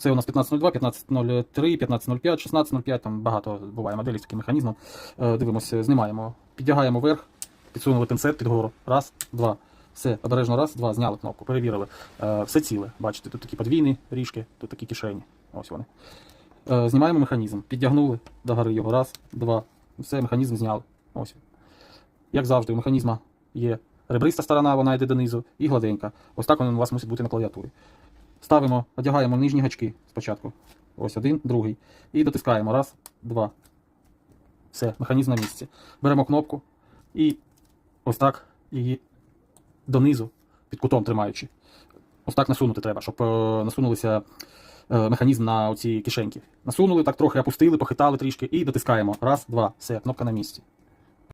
Це у нас 1502, 1503, 1505, 1605, там багато буває моделей з таким механізмом. Дивимося, знімаємо, підтягаємо вверх, підсунули пінцет під гору. Раз, два. Все, обережно раз, два, зняли кнопку, перевірили. Все ціле. Бачите, тут такі подвійні ріжки, тут такі кишені. Ось вони. Знімаємо механізм, підтягнули до гори його. Раз, два. Все, механізм зняли. Ось. Як завжди, у механізму є ребриста сторона, вона йде донизу, і гладенька. Ось так він у вас мусить бути на клавіатурі. Ставимо, одягаємо нижні гачки спочатку. Ось один, другий. І дотискаємо. Раз, два. Все, механізм на місці. Беремо кнопку і ось так її донизу, під кутом тримаючи. Ось так насунути треба, щоб насунулися механізм на оці кишеньки. Насунули, так трохи опустили, похитали трішки і дотискаємо. Раз, два. Все, кнопка на місці.